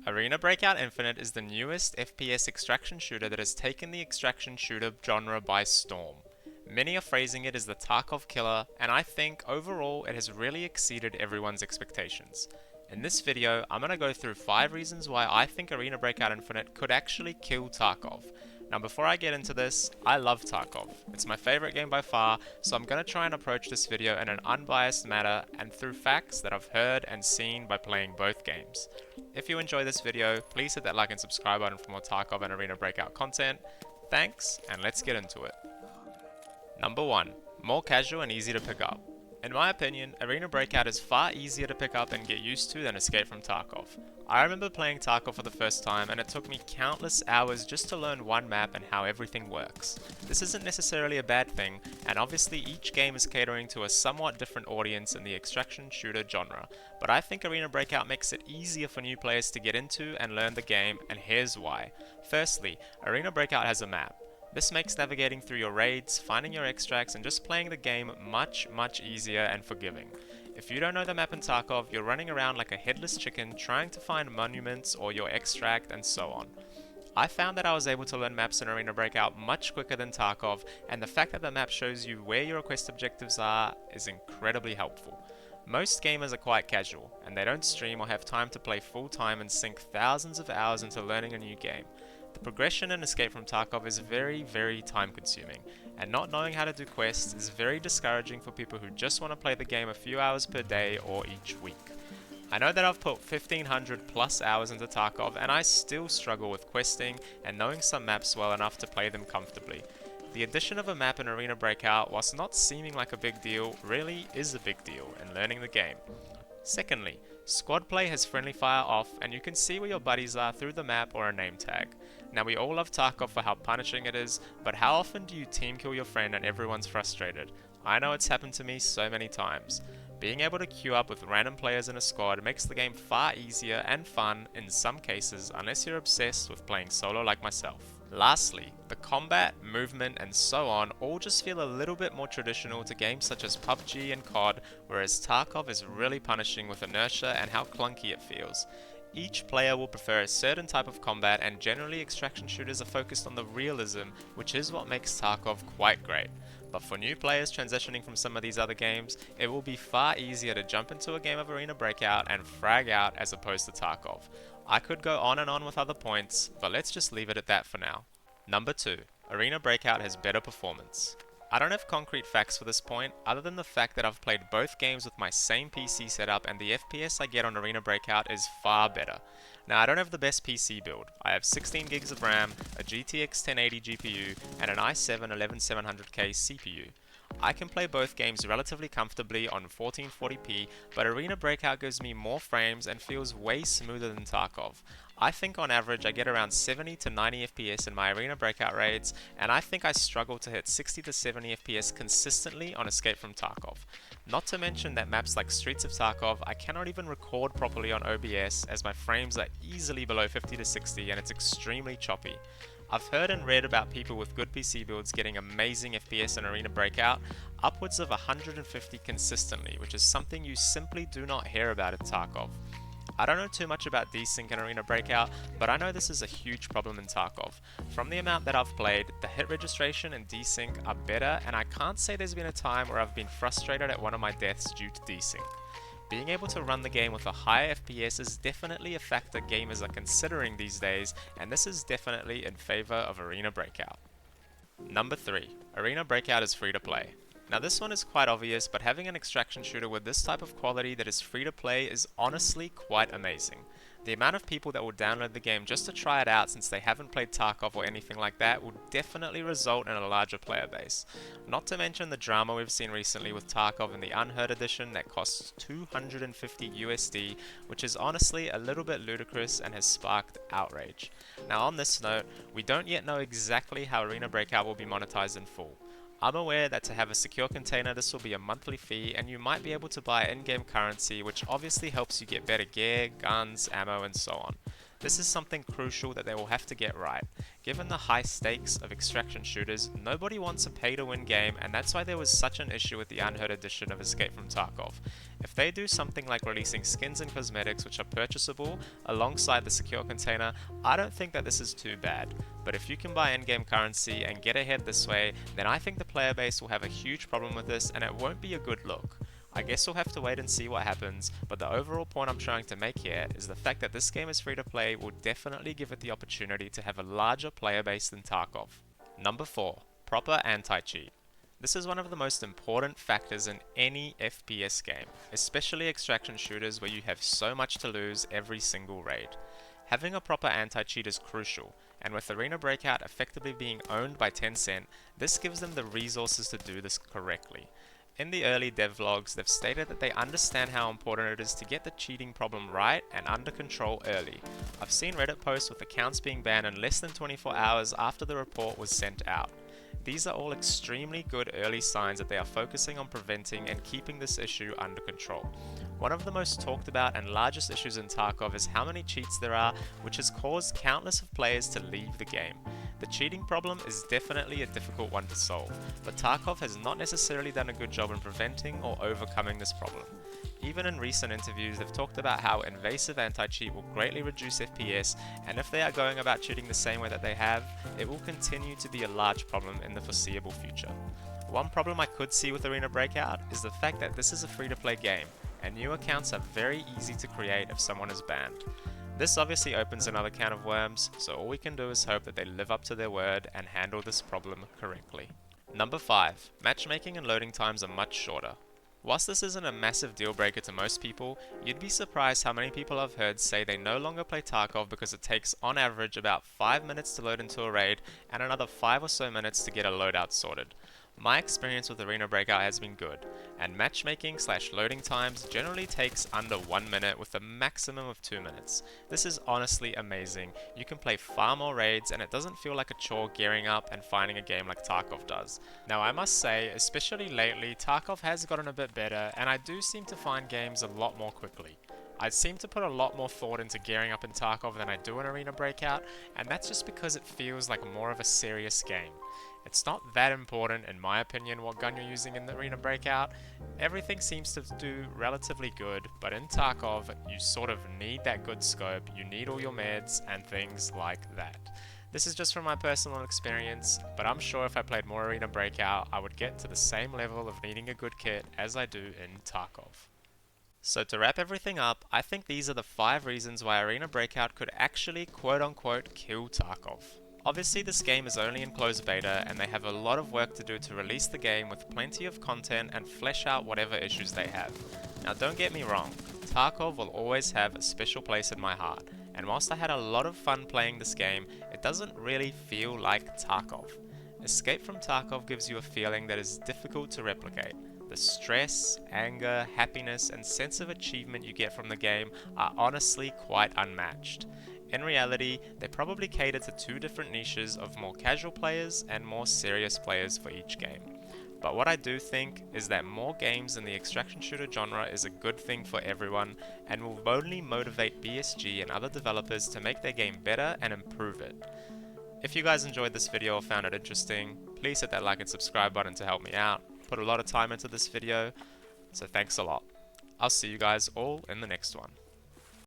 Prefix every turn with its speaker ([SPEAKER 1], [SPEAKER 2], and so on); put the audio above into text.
[SPEAKER 1] Arena Breakout Infinite is the newest FPS extraction shooter that has taken the extraction shooter genre by storm. Many are phrasing it as the Tarkov killer, and I think overall it has really exceeded everyone's expectations. In this video, I'm going to go through 5 reasons why I think Arena Breakout Infinite could actually kill Tarkov. Now before I get into this, I love Tarkov. It's my favorite game by far, so I'm going to try and approach this video in an unbiased manner and through facts that I've heard and seen by playing both games. If you enjoy this video, please hit that like and subscribe button for more Tarkov and Arena Breakout content. Thanks, and let's get into it. Number 1. More casual and easy to pick up. In my opinion, Arena Breakout is far easier to pick up and get used to than Escape from Tarkov. I remember playing Tarkov for the first time and it took me countless hours just to learn one map and how everything works. This isn't necessarily a bad thing, and obviously each game is catering to a somewhat different audience in the extraction shooter genre, but I think Arena Breakout makes it easier for new players to get into and learn the game, and here's why. Firstly, Arena Breakout has a map. This makes navigating through your raids, finding your extracts, and just playing the game much easier and forgiving. If you don't know the map in Tarkov, you're running around like a headless chicken trying to find monuments or your extract and so on. I found that I was able to learn maps in Arena Breakout much quicker than Tarkov, and the fact that the map shows you where your quest objectives are is incredibly helpful. Most gamers are quite casual, and they don't stream or have time to play full time and sink thousands of hours into learning a new game. The progression in Escape from Tarkov is very time consuming, and not knowing how to do quests is very discouraging for people who just want to play the game a few hours per day or each week. I know that I've put 1500 plus hours into Tarkov and I still struggle with questing and knowing some maps well enough to play them comfortably. The addition of a map in Arena Breakout, whilst not seeming like a big deal, really is a big deal in learning the game. Secondly, squad play has friendly fire off and you can see where your buddies are through the map or a name tag. Now we all love Tarkov for how punishing it is, but how often do you team kill your friend and everyone's frustrated? I know it's happened to me so many times. Being able to queue up with random players in a squad makes the game far easier and fun in some cases unless you're obsessed with playing solo like myself. Lastly, the combat, movement and so on all just feel a little bit more traditional to games such as PUBG and COD, whereas Tarkov is really punishing with inertia and how clunky it feels. Each player will prefer a certain type of combat, and generally extraction shooters are focused on the realism, which is what makes Tarkov quite great. But for new players transitioning from some of these other games, it will be far easier to jump into a game of Arena Breakout and frag out as opposed to Tarkov. I could go on and on with other points, but let's just leave it at that for now. Number 2. Arena Breakout has better performance. I don't have concrete facts for this point, other than the fact that I've played both games with my same PC setup and the FPS I get on Arena Breakout is far better. Now I don't have the best PC build. I have 16 gigs of RAM, a GTX 1080 GPU, and an i7 11700K CPU. I can play both games relatively comfortably on 1440p, but Arena Breakout gives me more frames and feels way smoother than Tarkov. I think on average I get around 70 to 90 FPS in my Arena Breakout raids, and I think I struggle to hit 60 to 70 FPS consistently on Escape from Tarkov. Not to mention that maps like Streets of Tarkov I cannot even record properly on OBS as my frames are easily below 50 to 60 and it's extremely choppy. I've heard and read about people with good PC builds getting amazing FPS in Arena Breakout, upwards of 150 consistently, which is something you simply do not hear about in Tarkov. I don't know too much about desync in Arena Breakout, but I know this is a huge problem in Tarkov. From the amount that I've played, the hit registration and desync are better, and I can't say there's been a time where I've been frustrated at one of my deaths due to desync. Being able to run the game with a higher FPS is definitely a factor gamers are considering these days, and this is definitely in favor of Arena Breakout. Number 3. Arena Breakout is free to play. Now this one is quite obvious, but having an extraction shooter with this type of quality that is free to play is honestly quite amazing. The amount of people that will download the game just to try it out since they haven't played Tarkov or anything like that will definitely result in a larger player base. Not to mention the drama we've seen recently with Tarkov in the Unheard edition that costs 250 USD, which is honestly a little bit ludicrous and has sparked outrage. Now on this note, we don't yet know exactly how Arena Breakout will be monetized in full. I'm aware that to have a secure container this will be a monthly fee and you might be able to buy in-game currency, which obviously helps you get better gear, guns, ammo and so on. This is something crucial that they will have to get right. Given the high stakes of extraction shooters, nobody wants a pay-to-win game, and that's why there was such an issue with the Unheard edition of Escape from Tarkov. If they do something like releasing skins and cosmetics which are purchasable alongside the secure container, I don't think that this is too bad. But if you can buy in-game currency and get ahead this way, then I think the player base will have a huge problem with this and it won't be a good look. I guess we'll have to wait and see what happens, but the overall point I'm trying to make here is the fact that this game is free to play will definitely give it the opportunity to have a larger player base than Tarkov. Number 4. Proper anti-cheat. This is one of the most important factors in any FPS game, especially extraction shooters where you have so much to lose every single raid. Having a proper anti-cheat is crucial, and with Arena Breakout effectively being owned by Tencent, this gives them the resources to do this correctly. In the early devlogs, they've stated that they understand how important it is to get the cheating problem right and under control early. I've seen Reddit posts with accounts being banned in less than 24 hours after the report was sent out. These are all extremely good early signs that they are focusing on preventing and keeping this issue under control. One of the most talked about and largest issues in Tarkov is how many cheats there are, which has caused countless of players to leave the game. The cheating problem is definitely a difficult one to solve, but Tarkov has not necessarily done a good job in preventing or overcoming this problem. Even in recent interviews, they've talked about how invasive anti-cheat will greatly reduce FPS, and if they are going about cheating the same way that they have, it will continue to be a large problem in the foreseeable future. One problem I could see with Arena Breakout is the fact that this is a free-to-play game, and new accounts are very easy to create if someone is banned. This obviously opens another can of worms, so all we can do is hope that they live up to their word and handle this problem correctly. Number 5. Matchmaking and loading times are much shorter. Whilst this isn't a massive deal breaker to most people, you'd be surprised how many people I've heard say they no longer play Tarkov because it takes on average about 5 minutes to load into a raid and another 5 or so minutes to get a loadout sorted. My experience with Arena Breakout has been good, and matchmaking/loading times generally takes under 1 minute with a maximum of 2 minutes. This is honestly amazing. You can play far more raids and it doesn't feel like a chore gearing up and finding a game like Tarkov does. Now I must say, especially lately, Tarkov has gotten a bit better and I do seem to find games a lot more quickly. I seem to put a lot more thought into gearing up in Tarkov than I do in Arena Breakout, and that's just because it feels like more of a serious game. It's not that important, in my opinion, what gun you're using in the Arena Breakout. Everything seems to do relatively good, but in Tarkov, you sort of need that good scope, you need all your meds and things like that. This is just from my personal experience, but I'm sure if I played more Arena Breakout, I would get to the same level of needing a good kit as I do in Tarkov. So to wrap everything up, I think these are the 5 reasons why Arena Breakout could actually quote-unquote kill Tarkov. Obviously this game is only in closed beta and they have a lot of work to do to release the game with plenty of content and flesh out whatever issues they have. Now don't get me wrong, Tarkov will always have a special place in my heart, and whilst I had a lot of fun playing this game, it doesn't really feel like Tarkov. Escape from Tarkov gives you a feeling that is difficult to replicate. The stress, anger, happiness and sense of achievement you get from the game are honestly quite unmatched. In reality, they probably cater to 2 different niches of more casual players and more serious players for each game. But what I do think is that more games in the extraction shooter genre is a good thing for everyone and will only motivate BSG and other developers to make their game better and improve it. If you guys enjoyed this video or found it interesting, please hit that like and subscribe button to help me out. Put a lot of time into this video, so thanks a lot. I'll see you guys all in the next one.